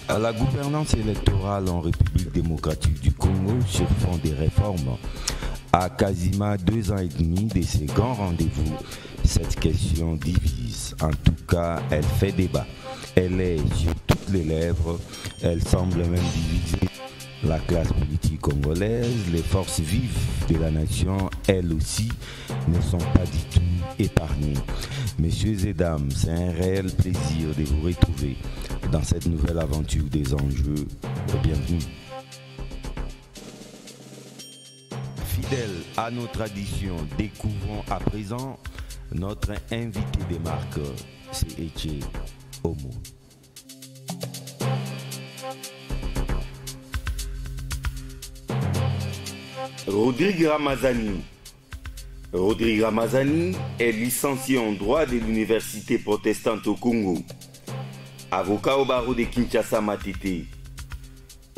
À la gouvernance électorale en République démocratique du Congo sur fond des réformes, à quasiment 2 ans et demi de ces grands rendez-vous, cette question divise. En tout cas, elle fait débat. Elle est sur toutes les lèvres. Elle semble même diviser la classe politique congolaise. Les forces vives de la nation, elles aussi, ne sont pas du tout épargnées. Messieurs et dames, c'est un réel plaisir de vous retrouver dans cette nouvelle aventure des enjeux. Bienvenue. Fidèle à nos traditions, découvrons à présent notre invité des marques, c'est Etche Homo. Rodrigue Ramazani. Rodrigue Ramazani est licencié en droit de l'université protestante au Congo. Avocat au barreau de Kinshasa Matete.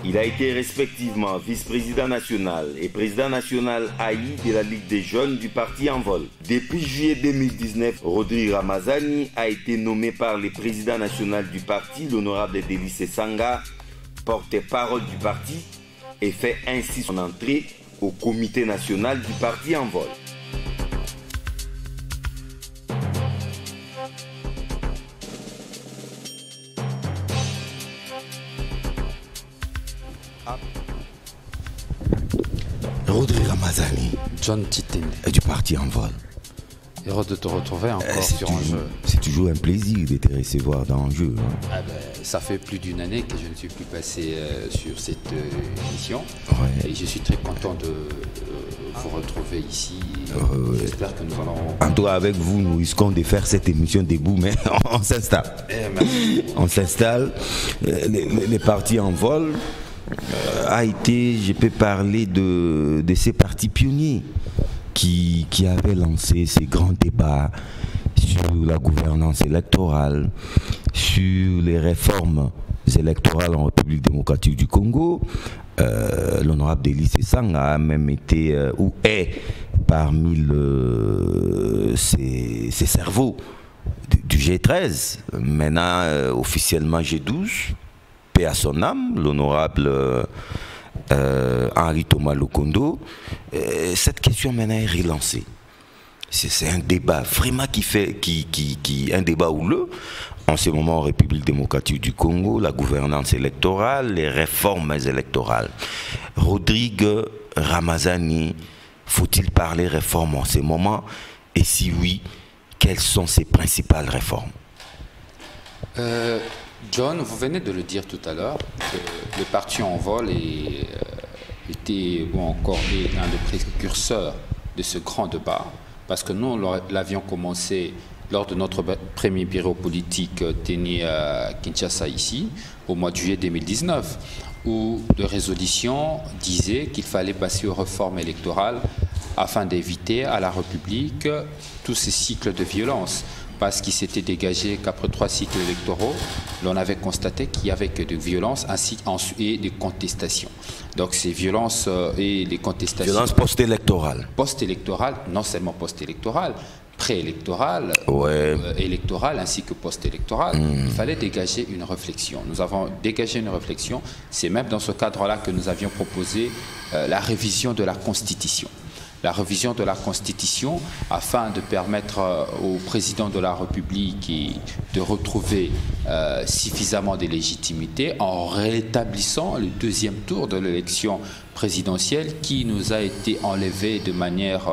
Il a été respectivement vice-président national et président national AI de la Ligue des jeunes du parti En Vol. Depuis juillet 2019, Rodrigue Ramazani a été nommé par le président national du parti, l'honorable Délice Sanga, porte-parole du parti, et fait ainsi son entrée au comité national du parti En Vol. Rodrigue Ramazani, John Titende, du parti En Vol. Heureux de te retrouver encore sur Enjeu. C'est toujours un plaisir de te recevoir dans Enjeu. Hein. Ah ben, ça fait plus d'une année que je ne suis plus passé sur cette émission. Ouais. Et je suis très content de vous retrouver ici. J'espère que nous allons... En tout cas, avec vous, nous risquons de faire cette émission debout, mais on s'installe. On s'installe. Les partis En Vol a été, je peux parler de ces partis pionniers qui avaient lancé ces grands débats sur la gouvernance électorale, sur les réformes électorales en République démocratique du Congo. L'honorable Délice Sanga a même été ou est parmi ces cerveaux du G13, maintenant officiellement G12, paix à son âme, l'honorable Henri Thomas Lokondo. Cette question maintenant est relancée. C'est un débat vraiment un débat houleux en ce moment en République démocratique du Congo, la gouvernance électorale, les réformes électorales. Rodrigue Ramazani, faut-il parler réforme en ce moment? Et si oui, quelles sont ces principales réformes? John, vous venez de le dire tout à l'heure, que le parti En Vol était ou encore est un des précurseurs de ce grand débat, parce que nous l'avions commencé lors de notre premier bureau politique tenu à Kinshasa ici, au mois de juillet 2019, où de résolution disait qu'il fallait passer aux réformes électorales afin d'éviter à la République tous ces cycles de violence. Parce qu'il s'était dégagé qu'après 3 cycles électoraux, l'on avait constaté qu'il n'y avait que de violences ainsi et de contestations. Donc ces violences et les contestations... Violences post-électorales. Post-électorales, non seulement post-électorales, pré-électorales, électorales ainsi que post-électorales. Il fallait dégager une réflexion. Nous avons dégagé une réflexion. C'est même dans ce cadre-là que nous avions proposé la révision de la Constitution. La révision de la Constitution afin de permettre au président de la République de retrouver suffisamment de légitimité en rétablissant le 2e tour de l'élection présidentielle qui nous a été enlevé de manière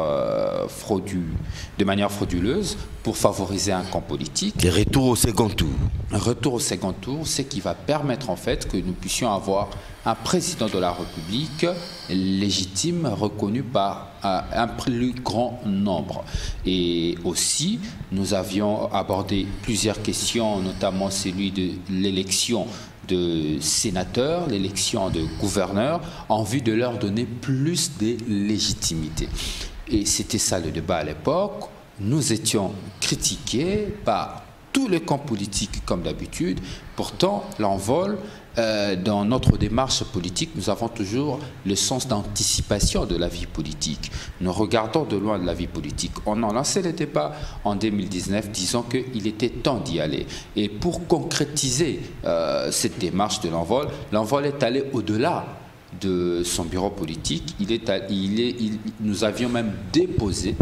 frauduleuse pour favoriser un camp politique. Et retour au second tour. Un retour au second tour, ce qui va permettre en fait que nous puissions avoir un président de la République légitime, reconnu par un plus grand nombre. Et aussi, nous avions abordé plusieurs questions, notamment celui de l'élection de sénateurs, l'élection de gouverneurs, en vue de leur donner plus de légitimité. Et c'était ça le débat à l'époque. Nous étions critiqués par tous les camps politiques comme d'habitude. Pourtant, l'envol, dans notre démarche politique, nous avons toujours le sens d'anticipation de la vie politique. Nous regardons de loin de la vie politique. On a lancé le débat en 2019, disant qu'il était temps d'y aller. Et pour concrétiser cette démarche de l'envol est allé au-delà de son bureau politique. Nous avions même déposé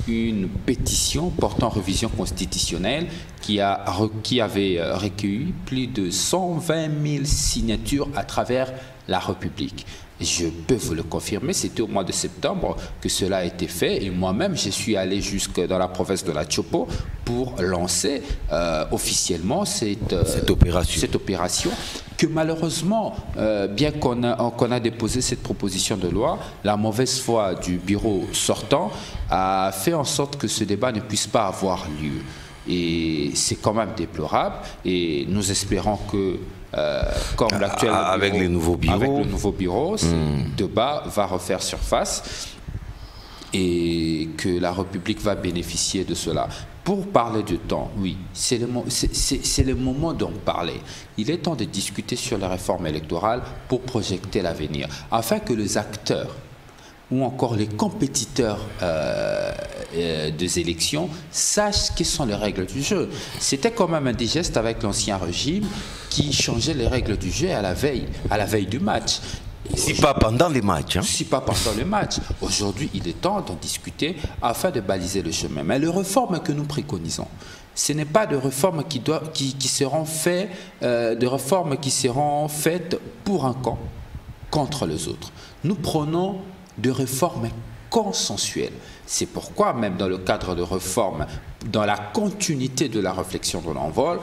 une pétition portant révision constitutionnelle qui avait recueilli plus de 120 000 signatures à travers la République. Je peux vous le confirmer, c'était au mois de septembre que cela a été fait et moi-même je suis allé jusque dans la province de la Tchopo pour lancer officiellement cette opération que malheureusement, bien qu'on a déposé cette proposition de loi, la mauvaise foi du bureau sortant a fait en sorte que ce débat ne puisse pas avoir lieu. Et c'est quand même déplorable et nous espérons que comme l'actuel avec le nouveau bureau, ce débat va refaire surface et que la République va bénéficier de cela. Pour parler du temps, oui, c'est le moment d'en parler. Il est temps de discuter sur la réforme électorale pour projeter l'avenir, afin que les acteurs ou encore les compétiteurs des élections sachent quelles sont les règles du jeu. C'était quand même indigeste avec l'ancien régime qui changeait les règles du jeu à la veille du match. Si pas pendant les matchs. Si pas pendant les matchs. Aujourd'hui, il est temps d'en discuter afin de baliser le chemin. Mais les réformes que nous préconisons, ce n'est pas de réformes qui seront faites pour un camp contre les autres. Nous prenons de réformes consensuelles. C'est pourquoi, même dans le cadre de réformes, dans la continuité de la réflexion de l'envol,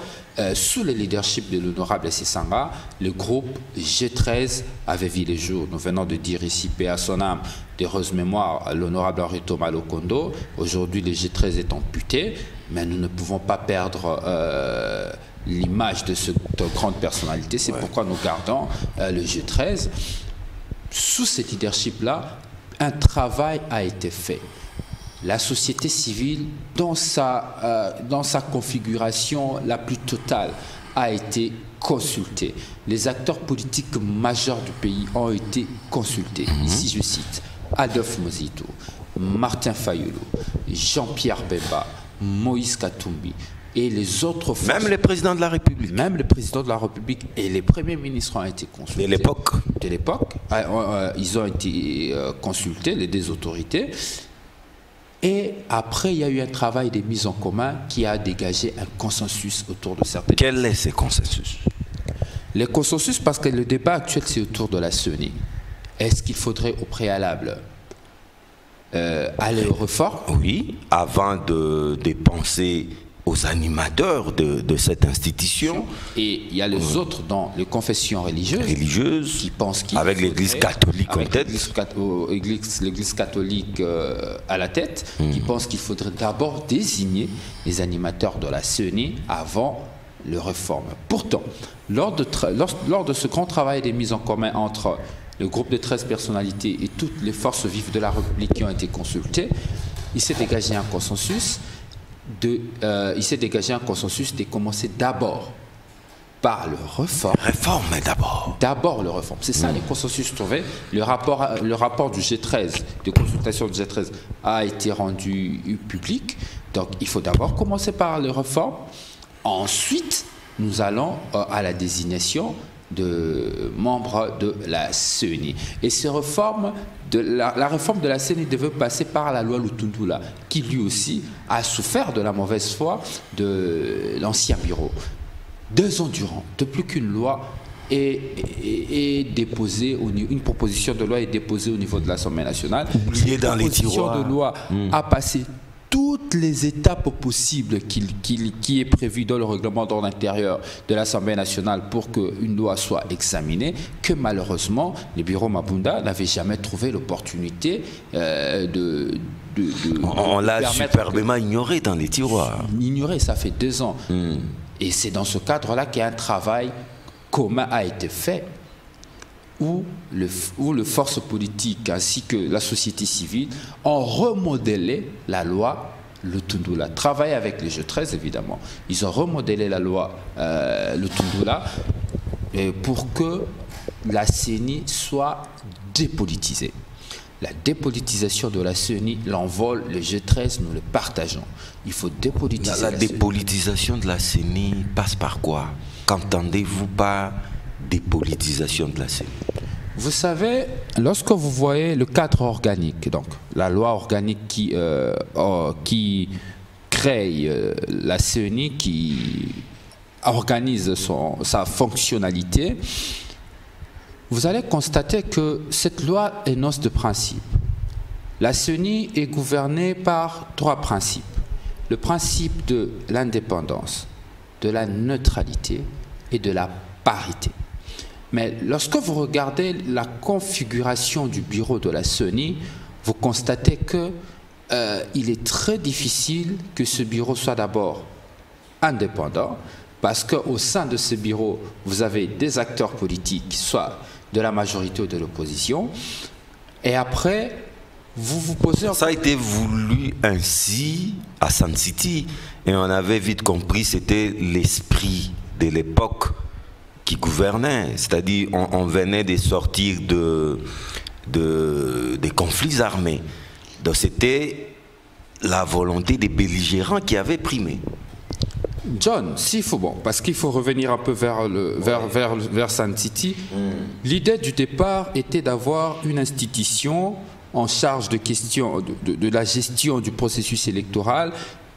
sous le leadership de l'honorable Sessanga, le groupe G13 avait vu les jours. Nous venons de dire ici, paix à son âme, d'heureuse mémoire, l'honorable Henri Thomas Lokondo. Aujourd'hui, le G13 est amputé, mais nous ne pouvons pas perdre l'image de cette grande personnalité. C'est pourquoi nous gardons le G13. Sous ce leadership-là, un travail a été fait. La société civile, dans sa configuration la plus totale, a été consultée. Les acteurs politiques majeurs du pays ont été consultés. Ici, je cite Adolphe Mozito, Martin Fayulu, Jean-Pierre Bemba, Moïse Katumbi, et les autres forces. Même le président de la République. Même le président de la République et les premiers ministres ont été consultés. De l'époque. De l'époque. Ils ont été consultés, les deux autorités. Et après, il y a eu un travail de mise en commun qui a dégagé un consensus autour de certaines. Quel est ce consensus? Le consensus, parce que le débat actuel, c'est autour de la CENI. Est-ce qu'il faudrait au préalable aller aux réformes? Oui, avant de penser aux animateurs de cette institution. Et il y a les autres dans les confessions religieuses qui pensent qu'il avec l'Église catholique en tête. L'Église catholique à la tête, qui pensent qu'il faudrait d'abord désigner les animateurs de la CENI avant les réformes. Pourtant, lors de ce grand travail de mise en commun entre le groupe de 13 personnalités et toutes les forces vives de la République qui ont été consultées, il s'est dégagé un consensus de commencer d'abord par le réforme. Réforme d'abord. D'abord le réforme. C'est ça les consensus trouvés. Le rapport du G13, de consultation du G13, a été rendu public. Donc il faut d'abord commencer par le réforme. Ensuite, nous allons à la désignation de membres de la CENI. Et ces réformes, la réforme de la CENI devait passer par la loi Lutundula, qui lui aussi a souffert de la mauvaise foi de l'ancien bureau. 2 ans durant, depuis qu'une loi est déposée, une proposition de loi est déposée au niveau de l'Assemblée nationale. Oubliée dans les tiroirs. La proposition de loi a passé toutes les étapes possibles qui est prévu dans le règlement d'ordre intérieur de l'Assemblée nationale pour qu'une loi soit examinée, que malheureusement, le bureau Mabunda n'avait jamais trouvé l'opportunité on l'a superbement ignoré dans les tiroirs. Ignoré, ça fait 2 ans. Et c'est dans ce cadre-là qu'un travail commun a été fait, où les forces politiques ainsi que la société civile ont remodélé la loi le Tundula, travailler avec les G13 évidemment. Ils ont remodélé la loi, le Tundula, pour que la CENI soit dépolitisée. La dépolitisation de la CENI, l'envol, le G13, nous le partageons. Il faut dépolitiser la dépolitisation de la CENI passe par quoi? Qu'entendez-vous par dépolitisation de la CENI? Vous savez, lorsque vous voyez le cadre organique, donc la loi organique qui crée la CENI, qui organise sa fonctionnalité, vous allez constater que cette loi énonce deux principes. La CENI est gouvernée par trois principes. Le principe de l'indépendance, de la neutralité et de la parité. Mais lorsque vous regardez la configuration du bureau de la CENI, vous constatez qu'il est très difficile que ce bureau soit d'abord indépendant, parce qu'au sein de ce bureau, vous avez des acteurs politiques, soit de la majorité ou de l'opposition, et après, vous vous posez... Ça a été voulu ainsi à Sun City, et on avait vite compris, c'était l'esprit de l'époque qui gouvernait, c'est-à-dire on venait de sortir des conflits armés. Donc c'était la volonté des belligérants qui avait primé. John, s'il faut, bon, parce qu'il faut revenir un peu vers Sun City, l'idée du départ était d'avoir une institution en charge de la gestion du processus électoral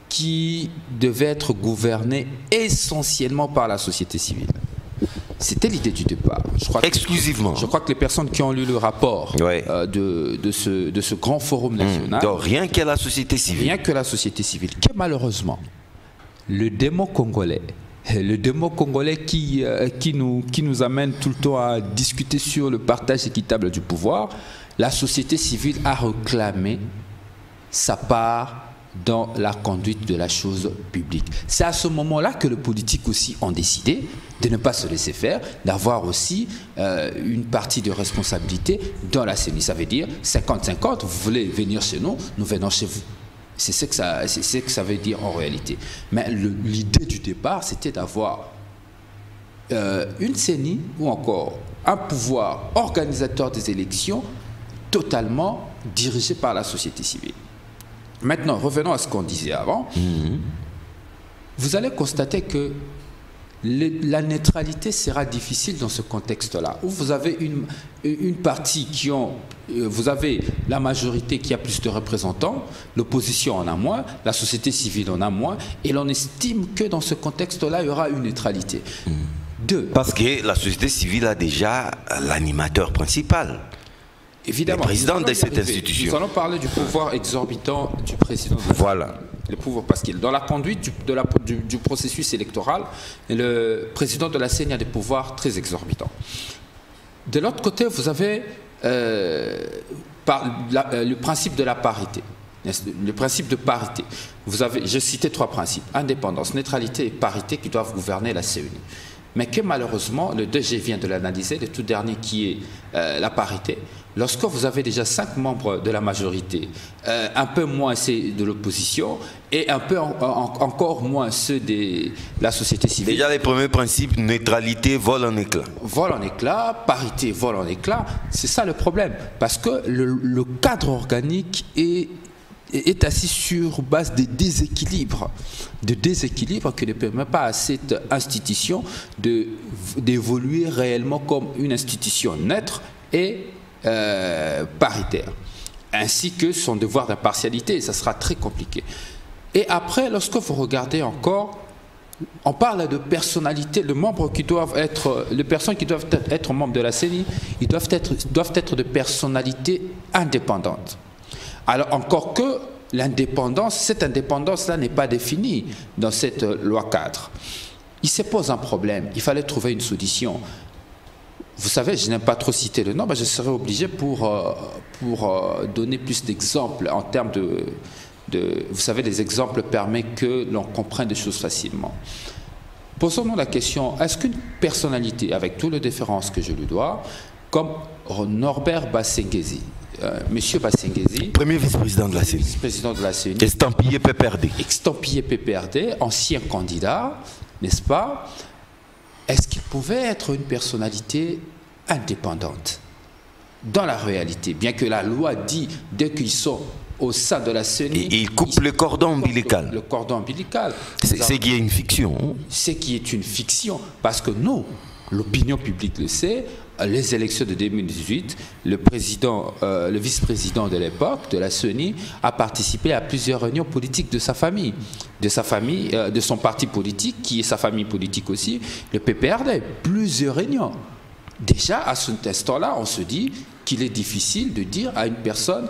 qui devait être gouvernée essentiellement par la société civile. C'était l'idée du départ. Exclusivement. Je crois que les personnes qui ont lu le rapport de ce grand forum national... Donc rien que la société civile. Rien que la société civile. Que malheureusement, le démon congolais qui nous amène tout le temps à discuter sur le partage équitable du pouvoir, la société civile a réclamé sa part dans la conduite de la chose publique. C'est à ce moment-là que les politiques aussi ont décidé de ne pas se laisser faire, d'avoir aussi une partie de responsabilité dans la CENI. Ça veut dire 50-50, vous voulez venir chez nous, nous venons chez vous. C'est ce que ça veut dire en réalité. Mais l'idée du départ, c'était d'avoir une CENI ou encore un pouvoir organisateur des élections totalement dirigé par la société civile. Maintenant, revenons à ce qu'on disait avant. Vous allez constater que la neutralité sera difficile dans ce contexte-là, où vous avez une partie vous avez la majorité qui a plus de représentants, l'opposition en a moins, la société civile en a moins, et l'on estime que dans ce contexte-là, il y aura une neutralité. Parce que la société civile a déjà l'animateur principal. Évidemment, le président de cette institution. Nous allons parler du pouvoir exorbitant du président. Voilà. Le pouvoir, parce que dans la conduite du processus électoral, le président de la CENI a des pouvoirs très exorbitants. De l'autre côté, vous avez le principe de la parité. Le principe de parité. J'ai cité trois principes: indépendance, neutralité et parité qui doivent gouverner la CENI. Mais que malheureusement, le DG vient de l'analyser, le tout dernier qui est la parité. Lorsque vous avez déjà 5 membres de la majorité, un peu moins ceux de l'opposition et un peu encore moins ceux de la société civile. Déjà les premiers principes, neutralité, vol en éclat. Vol en éclat, parité, vol en éclat, c'est ça le problème. Parce que le cadre organique est assis sur base de déséquilibres qui ne permet pas à cette institution d'évoluer réellement comme une institution neutre et paritaire, ainsi que son devoir d'impartialité. Ça sera très compliqué. Et après, lorsque vous regardez encore, on parle de personnalité, les personnes qui doivent être membres de la CENI, ils doivent être de personnalités indépendantes. Alors encore que cette indépendance-là n'est pas définie dans cette loi cadre. Il se pose un problème, il fallait trouver une solution. Vous savez, je n'aime pas trop citer le nom, mais je serais obligé pour donner plus d'exemples en termes vous savez, les exemples permettent que l'on comprenne des choses facilement. Posons-nous la question, est-ce qu'une personnalité, avec toutes les déférences que je lui dois, comme Norbert Bassengezi, Monsieur Bassengezi, premier vice-président de la CENI, vice-président de la CENI, estampillé PPRD, ancien candidat, n'est-ce pas? Est-ce qu'il pouvait être une personnalité indépendante dans la réalité, bien que la loi dit dès qu'ils sont au sein de la CENI, il coupe le cordon ombilical. Le cordon ombilical. C'est qui est une fiction. Hein? C'est qui est une fiction, parce que nous, l'opinion publique le sait. Les élections de 2018, le vice-président de l'époque, de la CENI, a participé à plusieurs réunions politiques de sa famille, de son parti politique, qui est sa famille politique aussi, le PPRD, plusieurs réunions. Déjà, à cet instant-là, on se dit qu'il est difficile de dire à une personne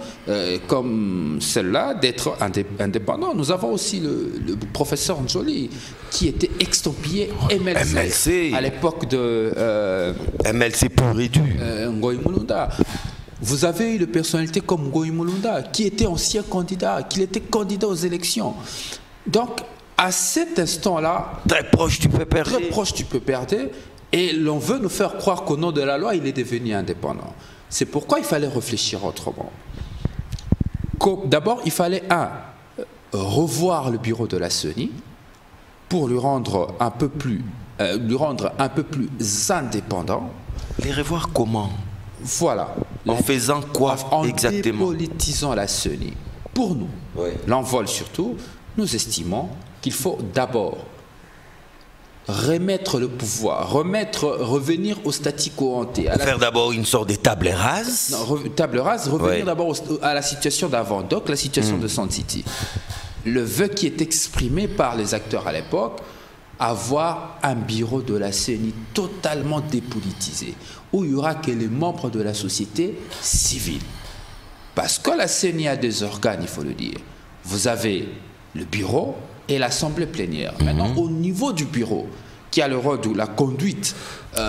comme celle-là d'être indépendant. Nous avons aussi le professeur Njoli, qui était extampillé MLC. À l'époque de... MLC pur et dur. Ngoï Mulunda. Vous avez eu des personnalités comme Ngoï Mulunda, qui était ancien candidat, qui était candidat aux élections. Donc, à cet instant-là... Très proche du PPRD. Très proche du PPRD. Et l'on veut nous faire croire qu'au nom de la loi, il est devenu indépendant. C'est pourquoi il fallait réfléchir autrement. D'abord, il fallait, revoir le bureau de la CENI pour lui rendre un peu plus indépendant. Les revoir comment? Voilà. En faisant quoi exactement? En dépolitisant la CENI. Pour nous, l'envol surtout, nous estimons qu'il faut d'abord remettre le pouvoir, revenir au statu quo ante. Faire d'abord une sorte de table rase. Table rase, revenir d'abord à la situation d'avant, donc la situation de Sun City. Le vœu qui est exprimé par les acteurs à l'époque, avoir un bureau de la CENI totalement dépolitisé, où il n'y aura que les membres de la société civile. Parce que la CENI a des organes, il faut le dire. Vous avez le bureau et l'assemblée plénière. Maintenant, au niveau du bureau, qui a le rôle de la conduite...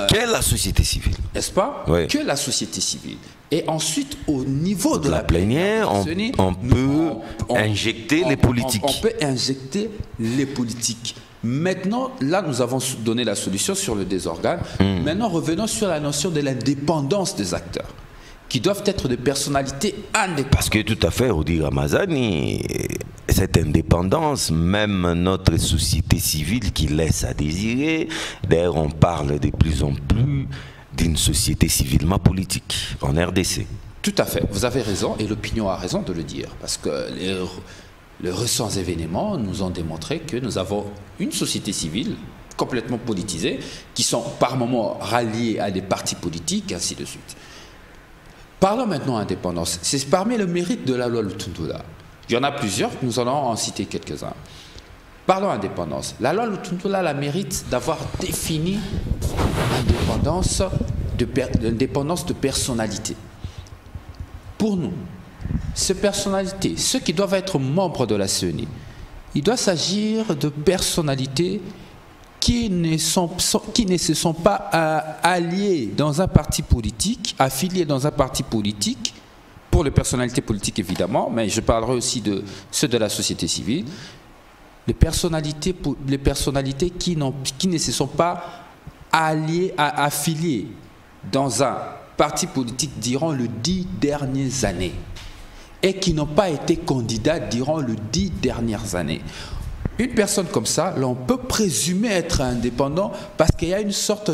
Qu'est la société civile? N'est-ce pas? Que la société civile. Et ensuite, au niveau de la plénière, on peut injecter les politiques. On peut injecter les politiques. Maintenant, là, nous avons donné la solution sur le désorgane. Maintenant, revenons sur la notion de l'indépendance des acteurs, qui doivent être des personnalités indépendantes. Parce que tout à fait, Rodi Ramazani, cette indépendance, même notre société civile qui laisse à désirer, d'ailleurs on parle de plus en plus d'une société civilement politique en RDC. Tout à fait, vous avez raison, et l'opinion a raison de le dire, parce que les récents événements nous ont démontré que nous avons une société civile complètement politisée, qui sont par moments ralliés à des partis politiques, ainsi de suite. Parlons maintenant indépendance. C'est parmi les mérites de la loi Lutuntula. Il y en a plusieurs, nous allons en citer quelques-uns. Parlons indépendance. La loi Lutuntula la mérite d'avoir défini l'indépendance de personnalité. Pour nous, ces personnalités, ceux qui doivent être membres de la CENI, il doit s'agir de personnalités qui ne se sont pas alliés dans un parti politique, affiliés dans un parti politique, pour les personnalités politiques évidemment, mais je parlerai aussi de ceux de la société civile, les personnalités qui ne se sont pas affiliées dans un parti politique durant les 10 dernières années et qui n'ont pas été candidats durant les 10 dernières années. Une personne comme ça, l'on peut présumer être indépendant parce qu'il y a une sorte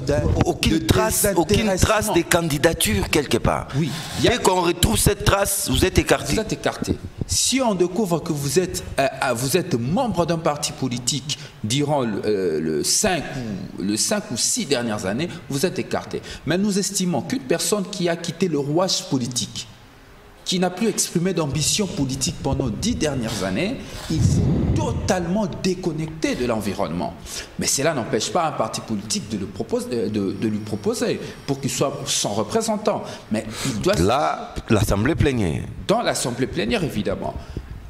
aucune trace de candidature quelque part. Oui. Dès qu'on retrouve cette trace, vous êtes écarté. Vous êtes écarté. Si on découvre que vous êtes membre d'un parti politique durant le 5 ou 6 dernières années, vous êtes écarté. Mais nous estimons qu'une personne qui a quitté le rouage politique, qui n'a plus exprimé d'ambition politique pendant 10 dernières années, il est totalement déconnecté de l'environnement. Mais cela n'empêche pas un parti politique de lui proposer pour qu'il soit son représentant. Mais il doit... Là, l'assemblée plénière. Dans l'assemblée plénière, évidemment.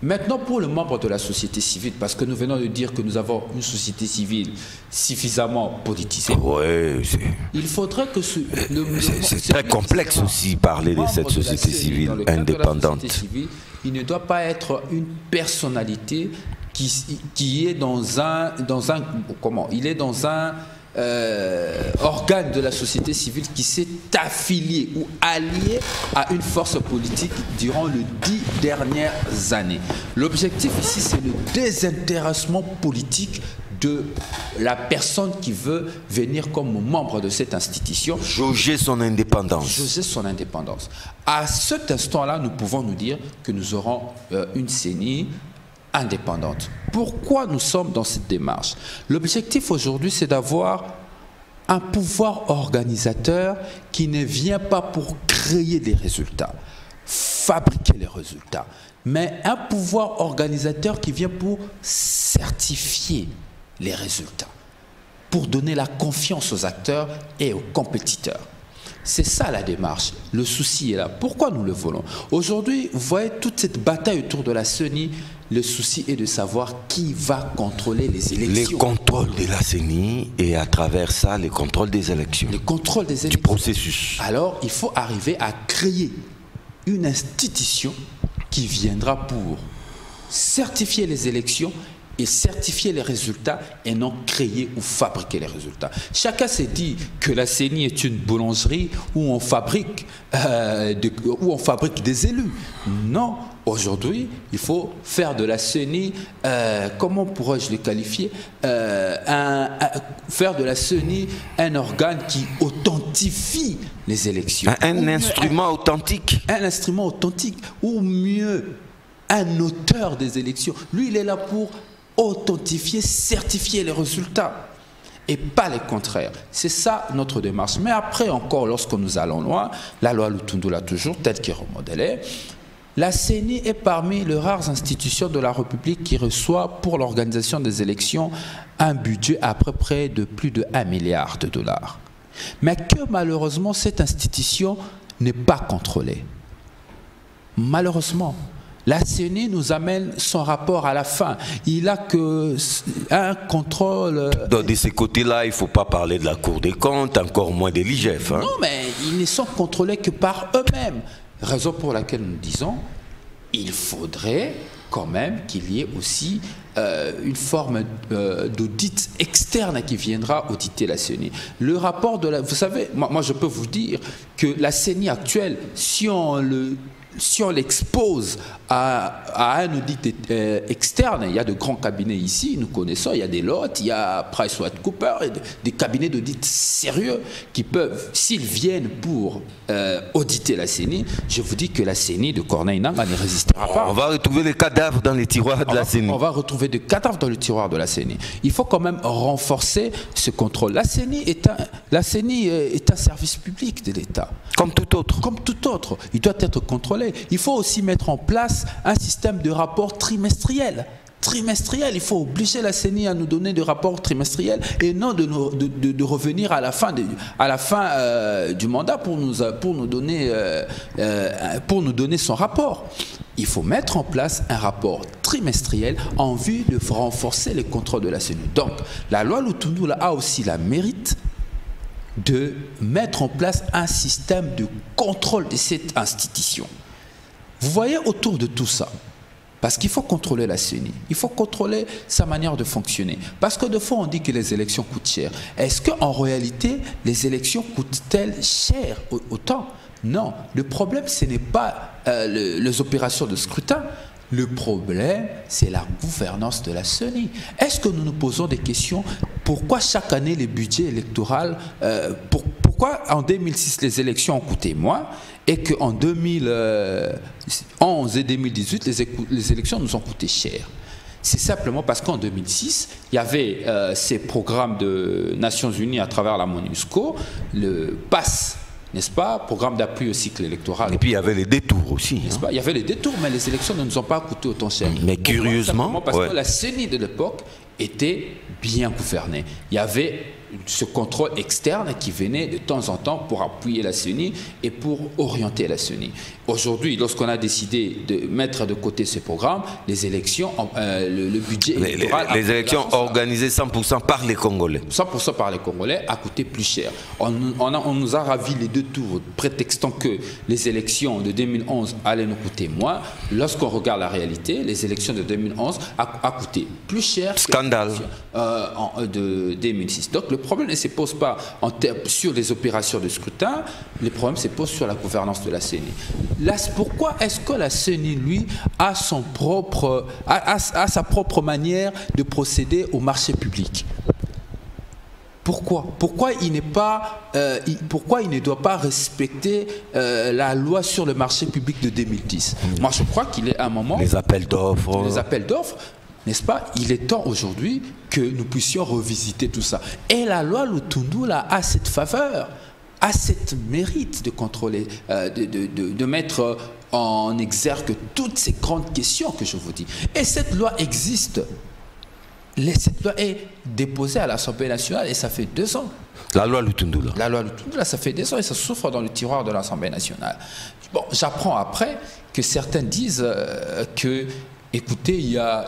Maintenant, pour le membre de la société civile, parce que nous venons de dire que nous avons une société civile suffisamment politisée, il faudrait que c'est très complexe aussi parler de cette société civile indépendante. Il ne doit pas être une personnalité qui est dans un organe de la société civile qui s'est affilié ou allié à une force politique durant les 10 dernières années. L'objectif ici, c'est le désintéressement politique de la personne qui veut venir comme membre de cette institution. Jauger son indépendance. Jauger son indépendance. À cet instant-là, nous pouvons nous dire que nous aurons une CENI indépendante. Pourquoi nous sommes dans cette démarche? L'objectif aujourd'hui, c'est d'avoir un pouvoir organisateur qui ne vient pas pour créer des résultats, fabriquer les résultats, mais un pouvoir organisateur qui vient pour certifier les résultats, pour donner la confiance aux acteurs et aux compétiteurs. C'est ça la démarche. Le souci est là. Pourquoi nous le voulons? Aujourd'hui, vous voyez toute cette bataille autour de la CENI, le souci est de savoir qui va contrôler les élections. Les contrôles de la CENI et à travers ça, les contrôles des élections. Les contrôles des élections. Du processus. Alors, il faut arriver à créer une institution qui viendra pour certifier les élections et certifier les résultats et non créer ou fabriquer les résultats. Chacun s'est dit que la CENI est une boulangerie où on fabrique des élus. Non, aujourd'hui, il faut faire de la CENI, comment pourrais-je le qualifier, faire de la CENI un organe qui authentifie les élections. Un instrument authentique. Un instrument authentique, ou mieux, un auteur des élections. Lui, il est là pour authentifier, certifier les résultats et pas les contraires. C'est ça notre démarche. Mais après encore, lorsque nous allons loin, la loi Lutundula toujours, telle qu'elle est remodelée, la CENI est parmi les rares institutions de la République qui reçoit pour l'organisation des élections un budget à peu près de plus de 1 milliard de dollars. Mais que malheureusement cette institution n'est pas contrôlée. Malheureusement. La CENI nous amène son rapport à la fin. Il n'a qu'un contrôle... De ces côtés-là, il ne faut pas parler de la Cour des comptes, encore moins de l'IGF. Hein. Non, mais ils ne sont contrôlés que par eux-mêmes. Raison pour laquelle nous disons il faudrait quand même qu'il y ait aussi une forme d'audit externe qui viendra auditer la CENI. Le rapport de la... Vous savez, moi je peux vous dire que la CENI actuelle, si on l'expose à un audit externe, il y a de grands cabinets ici, nous connaissons, il y a des lots, il y a PricewaterhouseCoopers, des cabinets d'audit sérieux qui peuvent, s'ils viennent pour auditer la CENI, je vous dis que la CENI de Corneille Nangaa ne résistera pas. On va retrouver les cadavres dans les tiroirs de la CENI. On va retrouver des cadavres dans le tiroir de la CENI. Il faut quand même renforcer ce contrôle. La CENI est un service public de l'État. Comme tout autre. Comme tout autre. Il doit être contrôlé. Il faut aussi mettre en place un système de rapport trimestriel. Il faut obliger la CENI à nous donner des rapports trimestriels et non de revenir à la fin du mandat pour nous donner son rapport. Il faut mettre en place un rapport trimestriel en vue de renforcer les contrôles de la CENI. Donc, la loi Lutundula a aussi la mérite de mettre en place un système de contrôle de cette institution. Vous voyez autour de tout ça, parce qu'il faut contrôler la CENI, il faut contrôler sa manière de fonctionner. Parce que de fois, on dit que les élections coûtent cher. Est-ce qu'en réalité, les élections coûtent-elles cher autant? Non. Le problème, ce n'est pas les opérations de scrutin. Le problème, c'est la gouvernance de la CENI. Est-ce que nous nous posons des questions? Pourquoi chaque année, les budgets électoraux, pourquoi en 2006, les élections ont coûté moins et qu'en 2011 et 2018, les élections nous ont coûté cher? C'est simplement parce qu'en 2006, il y avait ces programmes de Nations Unies à travers la MONUSCO, le PASS, n'est-ce pas, programme d'appui au cycle électoral. Et puis il y avait les détours aussi. N'est-ce pas? Il y avait les détours, mais les élections ne nous ont pas coûté autant cher. Mais curieusement, parce que la CENI de l'époque était bien gouvernée. Il y avait ce contrôle externe qui venait de temps en temps pour appuyer la CENI et pour orienter la CENI. Aujourd'hui, lorsqu'on a décidé de mettre de côté ce programme, les élections, le budget électoral... Les élections organisées 100% par les Congolais. 100% par les Congolais a coûté plus cher. On nous a ravi les deux tours, prétextant que les élections de 2011 allaient nous coûter moins. Lorsqu'on regarde la réalité, les élections de 2011 a coûté plus cher. Scandale scandale de 2006. Donc le problème ne se pose pas sur les opérations de scrutin, le problème se pose sur la gouvernance de la CENI. Pourquoi est-ce que la CENI, lui, a sa propre manière de procéder au marché public? Pourquoi il ne doit pas respecter la loi sur le marché public de 2010? Moi, je crois qu'il est à un moment... Les appels d'offres. Les appels d'offres, n'est-ce pas? Il est temps aujourd'hui que nous puissions revisiter tout ça. Et la loi Lutundula a cette faveur, a cette mérite de contrôler, de mettre en exergue toutes ces grandes questions que je vous dis. Et cette loi existe. Cette loi est déposée à l'Assemblée nationale et ça fait 2 ans. La loi Lutundula. La loi Lutundula, ça fait 2 ans et ça souffre dans le tiroir de l'Assemblée nationale. Bon, j'apprends après que certains disent que, écoutez, il y a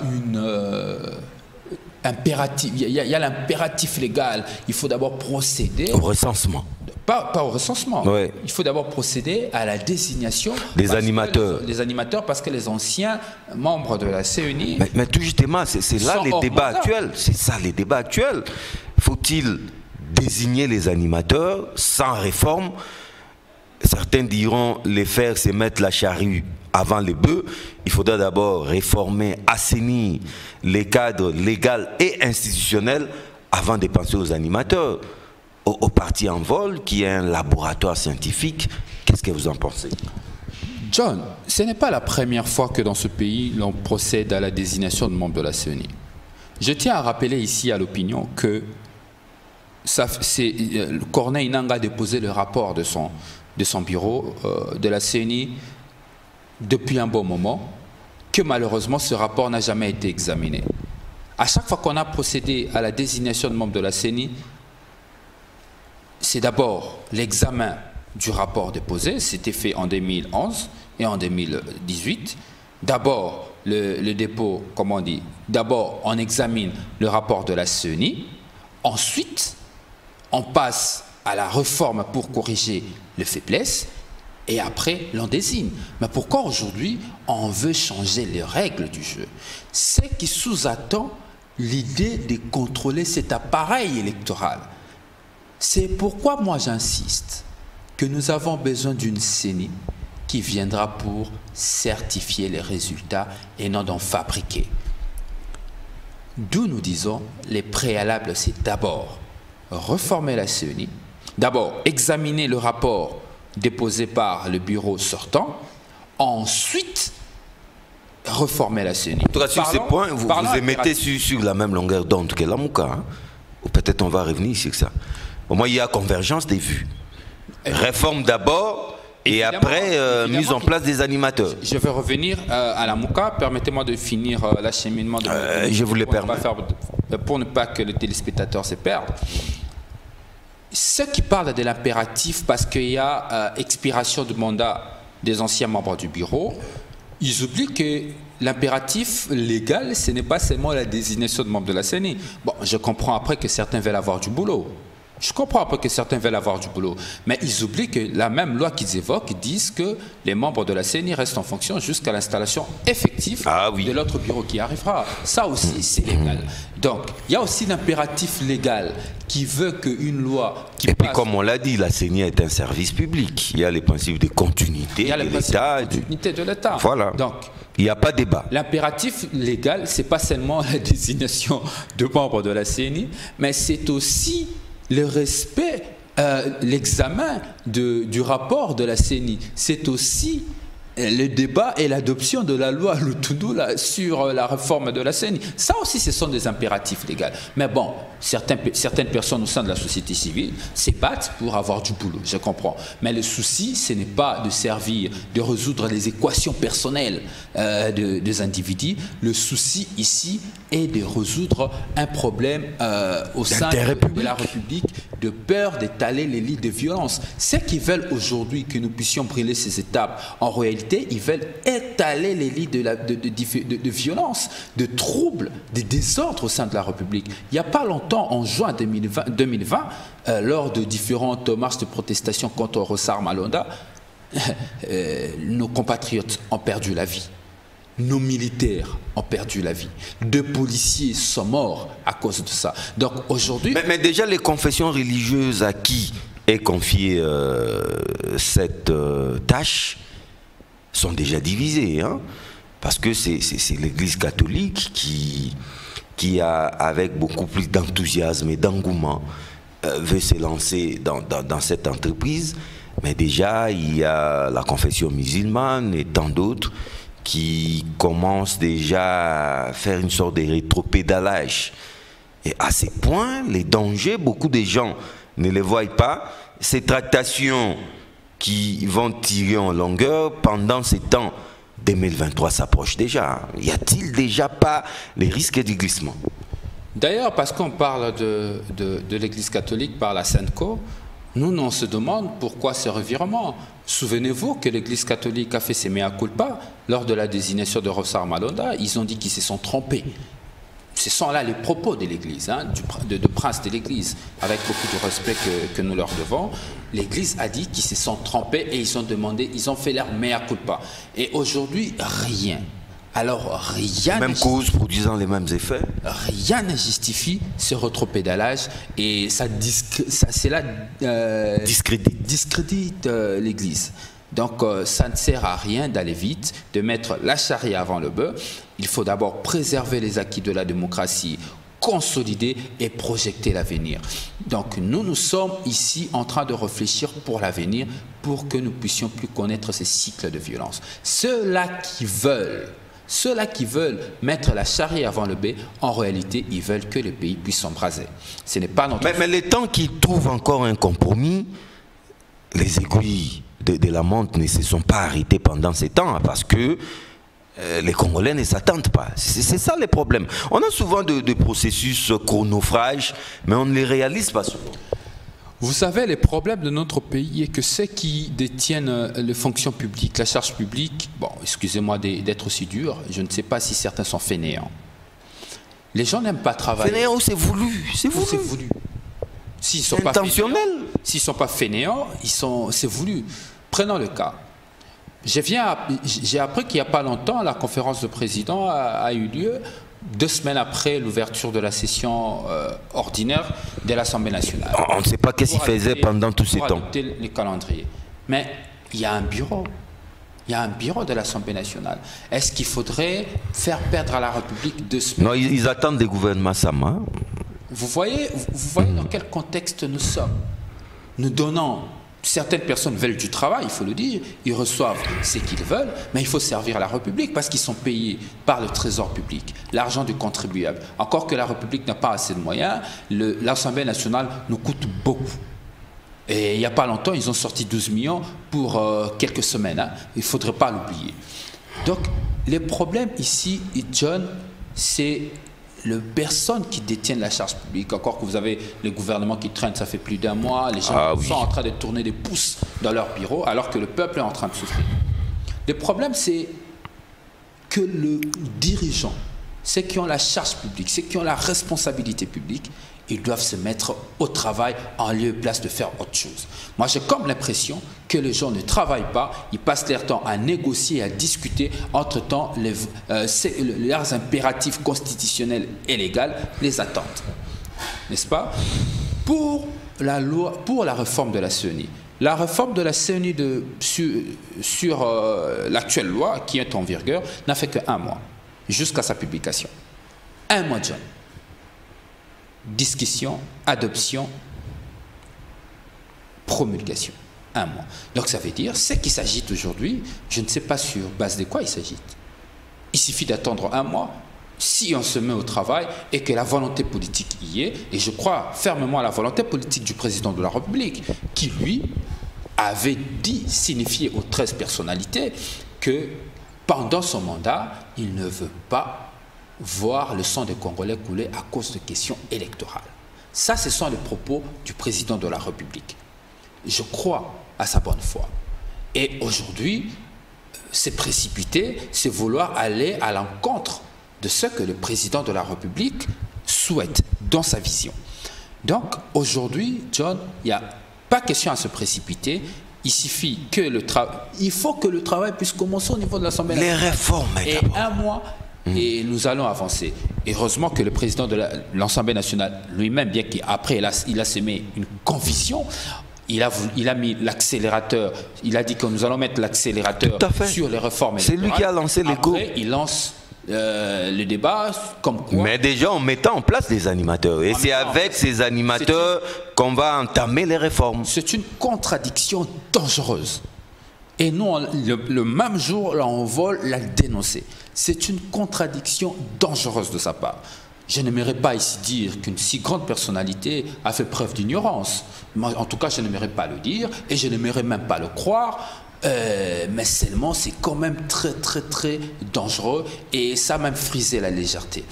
il y a l'impératif légal. Il faut d'abord procéder... Au recensement. Pas au recensement. Ouais. Il faut d'abord procéder à la désignation des animateurs. Des animateurs, parce que les anciens membres de la CENI... Mais tout justement, c'est là les débats actuels. C'est ça les débats actuels. Faut-il désigner les animateurs sans réforme? Certains diront les faire, c'est mettre la charrue avant les bœufs. Il faudra d'abord réformer, assainir les cadres légaux et institutionnels avant de penser aux animateurs. Au parti en vol, qui est un laboratoire scientifique, qu'est-ce que vous en pensez? John, ce n'est pas la première fois que dans ce pays, l'on procède à la désignation de membres de la CENI. Je tiens à rappeler ici à l'opinion que Corneille Nangaa a déposé le rapport de son bureau de la CENI depuis un bon moment, que malheureusement ce rapport n'a jamais été examiné. À chaque fois qu'on a procédé à la désignation de membres de la CENI, c'est d'abord l'examen du rapport déposé, c'était fait en 2011 et en 2018. D'abord, le dépôt, comme on dit, d'abord on examine le rapport de la CENI, ensuite on passe à la réforme pour corriger les faiblesses, et après l'on désigne. Mais pourquoi aujourd'hui on veut changer les règles du jeu? C'est qui sous-attend l'idée de contrôler cet appareil électoral. C'est pourquoi moi j'insiste que nous avons besoin d'une CENI qui viendra pour certifier les résultats et non d'en fabriquer. D'où nous disons, les préalables, c'est d'abord reformer la CENI, d'abord examiner le rapport déposé par le bureau sortant, ensuite reformer la CENI. En tout cas, sur ces points, vous émettez sur la même longueur d'onde que la Mouka. Hein? Ou peut-être on va revenir sur ça. Au moins, il y a convergence des vues. Réforme d'abord et après mise en place des animateurs. Je vais revenir à la Mouka. Permettez-moi de finir l'acheminement de je vous le permets. Pour ne pas que le téléspectateur se perde. Ceux qui parlent de l'impératif parce qu'il y a expiration de mandat des anciens membres du bureau, ils oublient que l'impératif légal, ce n'est pas seulement la désignation de membres de la CENI. Bon, je comprends après que certains veulent avoir du boulot. Je comprends un peu que certains veulent avoir du boulot, mais ils oublient que la même loi qu'ils évoquent disent que les membres de la CENI restent en fonction jusqu'à l'installation effective de l'autre bureau qui arrivera. Ça aussi, c'est légal. Donc, il y a aussi l'impératif légal qui veut qu'une loi qui Et puis, comme on l'a dit, la CENI est un service public. Il y a les principes de continuité de l'État. Continuité de l'État. Voilà. Donc, il n'y a pas de débat. L'impératif légal, ce n'est pas seulement la désignation de membres de la CENI, mais c'est aussi le respect, l'examen du rapport de la CENI. C'est aussi le débat et l'adoption de la loi Lutundula sur la réforme de la CENI. Ça aussi, ce sont des impératifs légaux. Mais bon, certaines personnes au sein de la société civile se battent pour avoir du boulot, je comprends. Mais le souci, ce n'est pas de servir, de résoudre les équations personnelles des individus. Le souci ici est de résoudre un problème au sein de la République, de peur d'étaler les lits de violence. Ceux qui veulent aujourd'hui que nous puissions brûler ces étapes, en réalité, ils veulent étaler les lits de violence, de troubles, de désordres au sein de la République. Il n'y a pas longtemps, en juin 2020, lors de différentes marches de protestation contre Rossar Malonda, nos compatriotes ont perdu la vie. nos militaires ont perdu la vie. 2 policiers sont morts à cause de ça. Donc aujourd'hui... Mais déjà, les confessions religieuses à qui est confiée cette tâche sont déjà divisées. Hein, parce que c'est l'Église catholique qui a, avec beaucoup plus d'enthousiasme et d'engouement, veut se lancer dans cette entreprise. Mais déjà, il y a la confession musulmane et tant d'autres qui commencent déjà à faire une sorte de rétropédalage. Et à ces points, les dangers, beaucoup de gens ne les voient pas. Ces tractations qui vont tirer en longueur pendant ces temps, 2023 s'approche déjà. Y a-t-il déjà pas les risques du glissement? D'ailleurs, parce qu'on parle de l'Église catholique par la Sainte-Co, nous, on se demande pourquoi ce revirement. Souvenez-vous que l'Église catholique a fait ses mea culpa lors de la désignation de Rossar Malonda. Ils ont dit qu'ils se sont trompés. Ce sont là les propos de l'Église, hein, de prince de l'Église, avec beaucoup de respect que nous leur devons. L'Église a dit qu'ils se sont trompés et ils ont demandé, ils ont fait leur mea culpa. Et aujourd'hui, rien. Alors, rien... Même cause produisant les mêmes effets. Rien ne justifie ce rétropédalage et cela discrédite l'Église. Donc, ça ne sert à rien d'aller vite, de mettre la charrue avant le bœuf. Il faut d'abord préserver les acquis de la démocratie, consolider et projeter l'avenir. Donc, nous sommes ici en train de réfléchir pour l'avenir, pour que nous puissions plus connaître ces cycles de violence. Ceux-là qui veulent mettre la charrue avant le bœuf, en réalité, ils veulent que le pays puisse s'embraser. Ce n'est pas notre... Mais les temps qui trouvent encore un compromis, les aiguilles de la montre ne se sont pas arrêtées pendant ces temps, parce que les Congolais ne s'attendent pas. C'est ça le problème. On a souvent de processus chronophages, mais on ne les réalise pas souvent. Vous savez, le problème de notre pays est que ceux qui détiennent les fonctions publiques, la charge publique, bon, excusez-moi d'être aussi dur, je ne sais pas si certains sont fainéants. Les gens n'aiment pas travailler. Fainéants, c'est voulu. C'est voulu. S'ils sont intentionnel. S'ils ne sont pas fainéants, c'est voulu. Prenons le cas. J'ai appris qu'il n'y a pas longtemps, la conférence de président a eu lieu 2 semaines après l'ouverture de la session ordinaire de l'Assemblée nationale. On ne sait pas qu'est-ce qu'il faisait pendant tous ces temps. Pour adopter les calendriers. Mais il y a un bureau. Il y a un bureau de l'Assemblée nationale. Est-ce qu'il faudrait faire perdre à la République 2 semaines? Non, ils attendent des gouvernements Sama. Vous voyez dans quel contexte nous sommes. Nous donnons... Certaines personnes veulent du travail, il faut le dire, ils reçoivent ce qu'ils veulent, mais il faut servir la République parce qu'ils sont payés par le trésor public, l'argent du contribuable. Encore que la République n'a pas assez de moyens, l'Assemblée nationale nous coûte beaucoup. Et il n'y a pas longtemps, ils ont sorti 12 millions pour quelques semaines, hein. Il ne faudrait pas l'oublier. Donc, les problèmes ici, John, c'est les personnes qui détiennent la charge publique, encore que vous avez les gouvernements qui traînent, ça fait plus d'1 mois, les gens sont en train de tourner des pouces dans leur bureau, alors que le peuple est en train de souffrir. Le problème, c'est que le dirigeant, ceux qui ont la charge publique, ceux qui ont la responsabilité publique, ils doivent se mettre au travail en lieu et place de faire autre chose. Moi, j'ai comme l'impression que les gens ne travaillent pas, ils passent leur temps à négocier, à discuter. Entre-temps, leurs impératifs constitutionnels et légaux les attendent. N'est-ce pas? Pour la réforme de la CENI. La réforme de la CENI sur l'actuelle loi qui est en vigueur n'a fait que 1 mois, jusqu'à sa publication. 1 mois, John. Discussion, adoption, promulgation. 1 mois. Donc ça veut dire, ce qui s'agite aujourd'hui, je ne sais pas sur base de quoi il s'agite. Il suffit d'attendre 1 mois, si on se met au travail et que la volonté politique y est, et je crois fermement à la volonté politique du président de la République, qui lui avait dit, signifié aux 13 personnalités, que pendant son mandat, il ne veut pas voir le sang des Congolais couler à cause de questions électorales. Ça, ce sont les propos du président de la République. Je crois à sa bonne foi. Et aujourd'hui, c'est précipité, c'est vouloir aller à l'encontre de ce que le président de la République souhaite dans sa vision. Donc, aujourd'hui, John, il n'y a pas question à se précipiter. Il suffit que le travail... Il faut que le travail puisse commencer au niveau de l'Assemblée nationale. Les réformes, et un mois, et nous allons avancer. Et heureusement que le président de l'Assemblée nationale lui-même, bien qu'après il a semé une conviction, il a mis l'accélérateur, il a dit que nous allons mettre l'accélérateur sur les réformes électorales. C'est lui qui a lancé l'écho. Après, il lance le débat comme quoi... Mais déjà en mettant en place des animateurs. Et c'est avec ces animateurs qu'on va entamer les réformes. C'est une contradiction dangereuse. Et nous, le même jour, là, on vole l'a dénoncé. C'est une contradiction dangereuse de sa part. Je n'aimerais pas ici dire qu'une si grande personnalité a fait preuve d'ignorance. En tout cas, je n'aimerais pas le dire et je n'aimerais même pas le croire. Mais seulement, c'est quand même très, très, très dangereux et ça a même frisé la légèreté.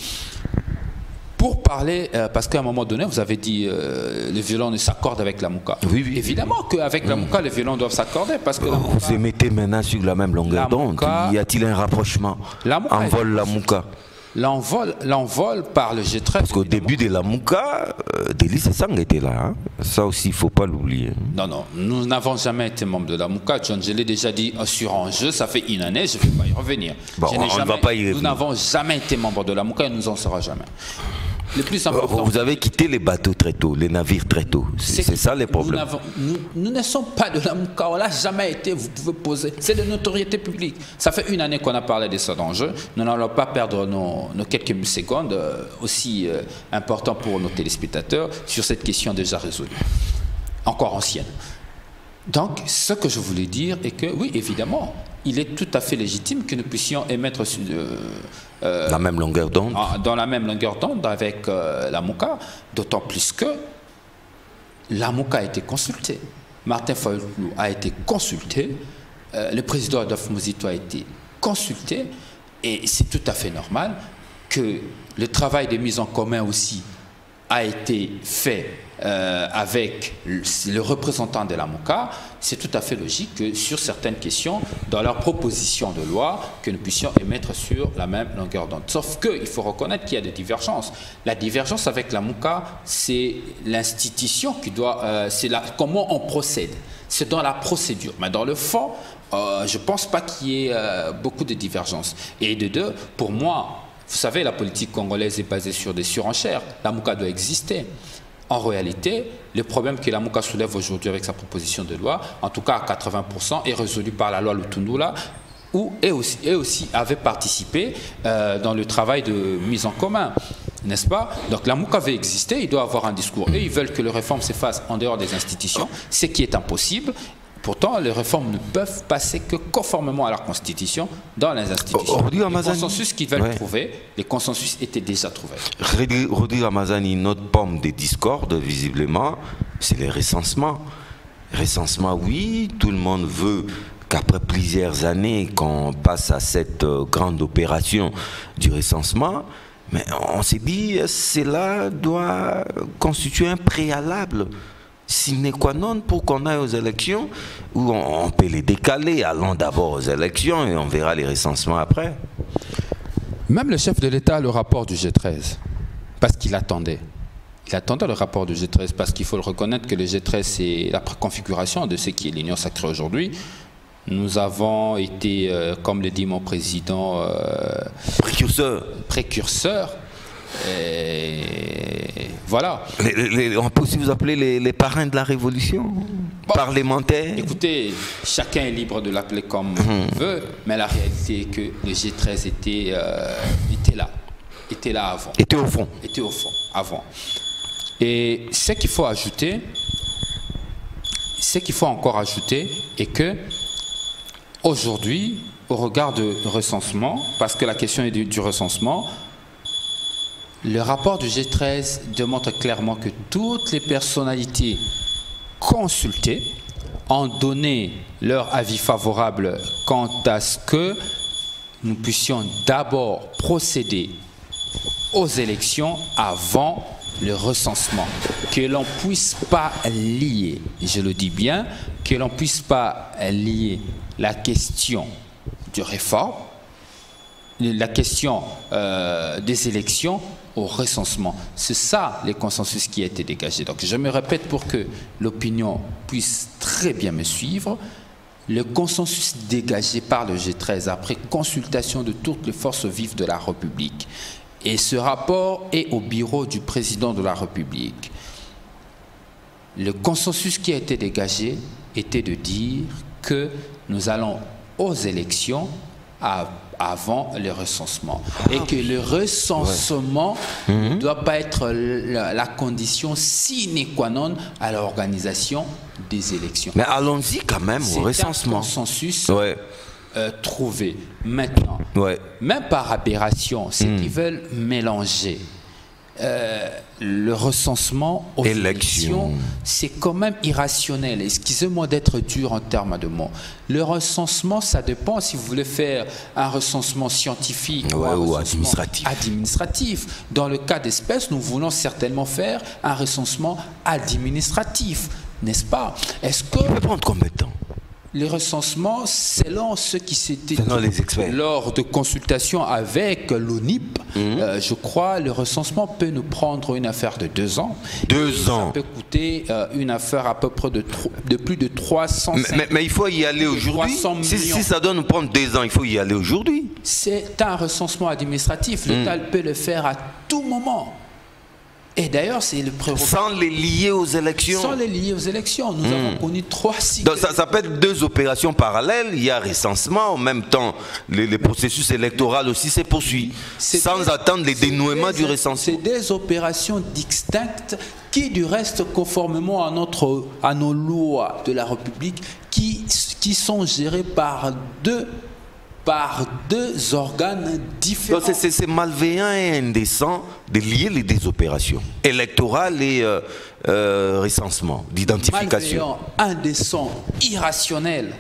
Pour parler, parce qu'à un moment donné, vous avez dit les violons ne s'accordent avec la Mouka. Oui, oui. Évidemment qu'avec la Mouka, les violons doivent s'accorder. Parce que vous les mettez maintenant sur la même longueur d'onde. Y a-t-il un rapprochement? Envol la Mouka. L'envol par le G13. Parce qu'au début de la Mouka, Délice Sang était là. Hein. Ça aussi, il ne faut pas l'oublier. Non, non, nous n'avons jamais été membres de la Mouka. John, je l'ai déjà dit sur Enjeu, ça fait une année, je ne vais pas y revenir. Bon, on ne va pas y revenir. Nous n'avons jamais été membres de la Mouka et nous n'en serons jamais. Le plus important, vous avez quitté les bateaux très tôt, les navires très tôt. C'est ça les problèmes. Nous ne sommes pas de la Mouka, on n'a jamais été, vous pouvez poser. C'est de notoriété publique. Ça fait une année qu'on a parlé de ça d'enjeu. Nous n'allons pas perdre nos quelques secondes aussi importants pour nos téléspectateurs sur cette question déjà résolue, encore ancienne. Donc, ce que je voulais dire est que, oui, évidemment, il est tout à fait légitime que nous puissions émettre la même longueur d'onde. Dans la même longueur d'onde avec la Mouka, d'autant plus que la Mouka a été consultée. Martin Fayulu a été consulté, le président Adolphe Muzito a été consulté, et c'est tout à fait normal que le travail de mise en commun aussi a été fait avec le représentant de la Mouka. C'est tout à fait logique que sur certaines questions, dans leur proposition de loi, que nous puissions émettre sur la même longueur d'onde. Sauf qu'il faut reconnaître qu'il y a des divergences. La divergence avec la Mouka, c'est l'institution qui doit... c'est comment on procède. C'est dans la procédure. Mais dans le fond, je ne pense pas qu'il y ait beaucoup de divergences. Et de deux, pour moi, vous savez, la politique congolaise est basée sur des surenchères. La Mouka doit exister. En réalité, le problème que la Mouka soulève aujourd'hui avec sa proposition de loi, en tout cas à 80%, est résolu par la loi Lutundula, où elle aussi avait participé dans le travail de mise en commun, n'est-ce pas? Donc la Mouka veut exister, il doit avoir un discours. Et ils veulent que les réformes se fassent en dehors des institutions, ce qui est impossible. Pourtant, les réformes ne peuvent passer que conformément à la Constitution dans les institutions. Les consensus qu'ils veulent trouver, les consensus étaient déjà trouvés. Rodi Ramazani, notre pomme de discorde, visiblement, c'est les recensements. Recensement, oui, tout le monde veut qu'après plusieurs années qu'on passe à cette grande opération du recensement, mais on s'est dit, cela doit constituer un préalable sine qua non pour qu'on aille aux élections, où on peut les décaler, allons d'abord aux élections et on verra les recensements après. Même le chef de l'État a le rapport du G13, parce qu'il attendait. Il attendait le rapport du G13, parce qu'il faut le reconnaître que le G13, c'est la préconfiguration de ce qui est l'Union sacrée aujourd'hui. Nous avons été, comme le dit mon président, précurseurs. Et voilà. On peut aussi vous appeler les parrains de la révolution parlementaire. Écoutez, chacun est libre de l'appeler comme il veut, mais la réalité est que le G13 était là avant. Était au fond. Était au fond, avant. Et ce qu'il faut ajouter, ce qu'il faut encore ajouter est que aujourd'hui, au regard du recensement, parce que la question est du recensement, le rapport du G13 démontre clairement que toutes les personnalités consultées ont donné leur avis favorable quant à ce que nous puissions d'abord procéder aux élections avant le recensement. Que l'on ne puisse pas lier, je le dis bien, que l'on ne puisse pas lier la question de réforme la question des élections au recensement. C'est ça le consensus qui a été dégagé. Donc je me répète pour que l'opinion puisse très bien me suivre. Le consensus dégagé par le G13 après consultation de toutes les forces vives de la République, et ce rapport est au bureau du président de la République. Le consensus qui a été dégagé était de dire que nous allons aux élections avant le recensement. Et que le recensement ne doit pas être la condition sine qua non à l'organisation des élections. Mais allons-y quand même au recensement. C'est un consensus trouvé. Maintenant, même par aberration, ceux qui veulent mélanger le recensement aux élections, c'est quand même irrationnel. Excusez-moi d'être dur en termes de mots. Le recensement, ça dépend si vous voulez faire un recensement scientifique ou administratif. Dans le cas d'espèces, nous voulons certainement faire un recensement administratif, n'est-ce pas? Est-ce que... Ça peut prendre combien de temps? Les recensements, selon ce qui s'était dit experts, lors de consultations avec l'ONIP, je crois le recensement peut nous prendre une affaire de 2 ans. 2 ans. Ça peut coûter une affaire à peu près de plus de 300 mais il faut y aller aujourd'hui. Si ça doit nous prendre 2 ans, il faut y aller aujourd'hui. C'est un recensement administratif. L'État peut le faire à tout moment. Et d'ailleurs, c'est le prérogative. Sans les lier aux élections. Sans les lier aux élections. Nous avons connu 3 cycles. Donc ça peut être 2 opérations parallèles. Il y a recensement, en même temps, le processus électoral aussi se poursuit. Sans attendre les dénouements du recensement. C'est des opérations distinctes qui, du reste, conformément à nos lois de la République, qui sont gérées par deux organes différents. C'est malveillant et indécent de lier les 2 opérations, électorales et recensement, d'identification. Malveillant, indécent, irrationnel.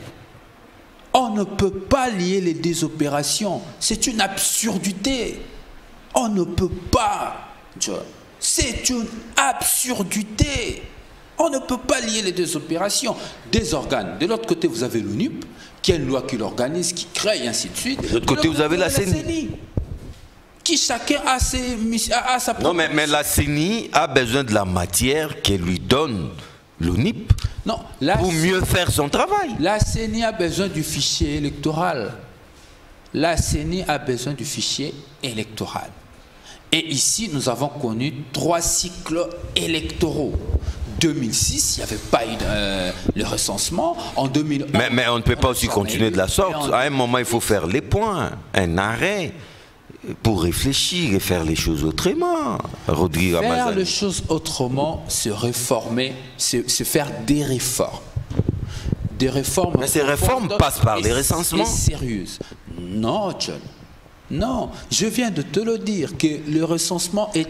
On ne peut pas lier les 2 opérations. C'est une absurdité. On ne peut pas. C'est une absurdité. On ne peut pas lier les 2 opérations. Des organes. De l'autre côté, vous avez l'ONUP, qui est une loi qui l'organise, qui crée, et ainsi de suite. De l'autre côté, vous avez la CENI. Qui chacun a sa propre... Non, mais la CENI a besoin de la matière qu'elle lui donne l'ONIP pour mieux faire son travail. La CENI a besoin du fichier électoral. La CENI a besoin du fichier électoral. Et ici, nous avons connu 3 cycles électoraux. 2006, il n'y avait pas eu le recensement. En 2011, mais on ne peut pas aussi continuer de la sorte. À un moment, il faut faire les points, un arrêt pour réfléchir et faire les choses autrement. Rodrigue Ramazani. Faire les choses autrement, se réformer, se faire des réformes. Des réformes. Mais ces réformes passent par les recensements. Sérieuses. Non, John. Non, je viens de te le dire que le recensement est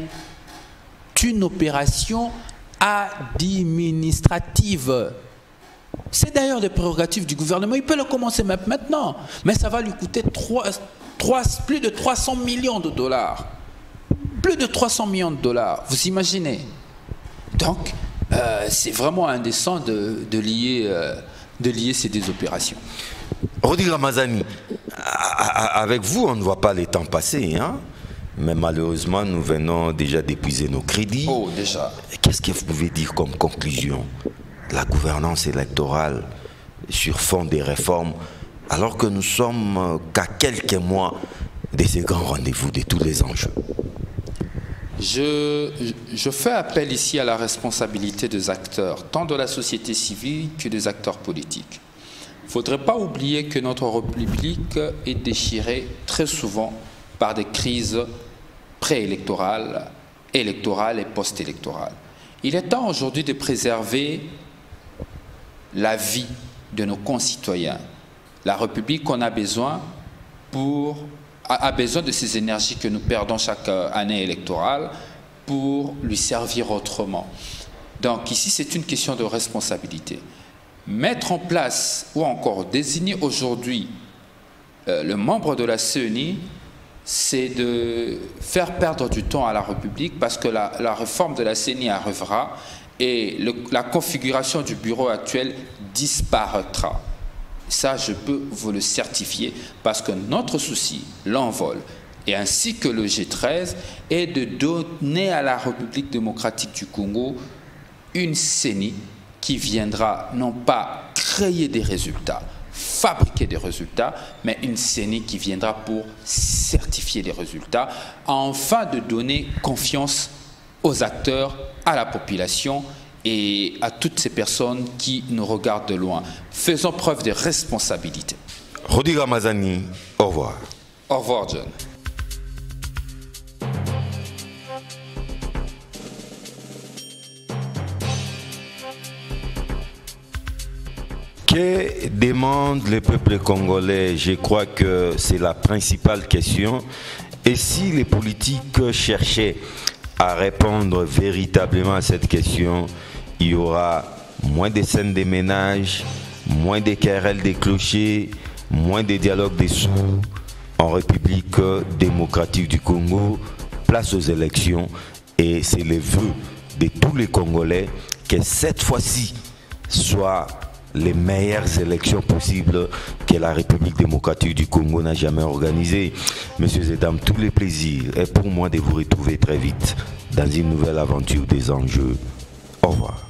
une opération administrative. C'est d'ailleurs des prérogatives du gouvernement. Il peut le commencer même maintenant. Mais ça va lui coûter plus de 300 millions de dollars. Plus de 300 millions de dollars. Vous imaginez? Donc, c'est vraiment indécent de lier ces 2 opérations. Rodrigue Ramazani, avec vous, on ne voit pas les temps passer, hein? Mais malheureusement, nous venons déjà d'épuiser nos crédits. Oh, déjà. Qu'est-ce que vous pouvez dire comme conclusion? La gouvernance électorale sur fond des réformes, alors que nous sommes qu'à quelques mois de ces grands rendez-vous de tous les enjeux. Je fais appel ici à la responsabilité des acteurs, tant de la société civile que des acteurs politiques. Il ne faudrait pas oublier que notre République est déchirée très souvent par des crises préélectorales, électorales et post-électorales. Il est temps aujourd'hui de préserver la vie de nos concitoyens. La République qu'on a besoin a besoin de ces énergies que nous perdons chaque année électorale pour lui servir autrement. Donc ici, c'est une question de responsabilité. Mettre en place ou encore désigner aujourd'hui le membre de la CENI, c'est de faire perdre du temps à la République parce que la réforme de la CENI arrivera et la configuration du bureau actuel disparaîtra. Ça, je peux vous le certifier, parce que notre souci, l'envol, et ainsi que le G13, est de donner à la République démocratique du Congo une CENI qui viendra non pas créer des résultats, fabriquer des résultats, mais une CENI qui viendra pour certifier les résultats, afin de donner confiance aux acteurs, à la population et à toutes ces personnes qui nous regardent de loin. Faisons preuve de responsabilité. Rodi Ramazani, au revoir. Au revoir, John. Que demande le peuple congolais? Je crois que c'est la principale question. Et si les politiques cherchaient à répondre véritablement à cette question, il y aura moins de scènes de ménage, moins de querelles des clochers, moins de dialogues des sourds en République démocratique du Congo. Place aux élections. Et c'est le vœu de tous les Congolais que cette fois-ci soit les meilleures élections possibles que la République démocratique du Congo n'a jamais organisées. Messieurs et dames, tous les plaisirs est pour moi de vous retrouver très vite dans une nouvelle aventure des enjeux. Au revoir.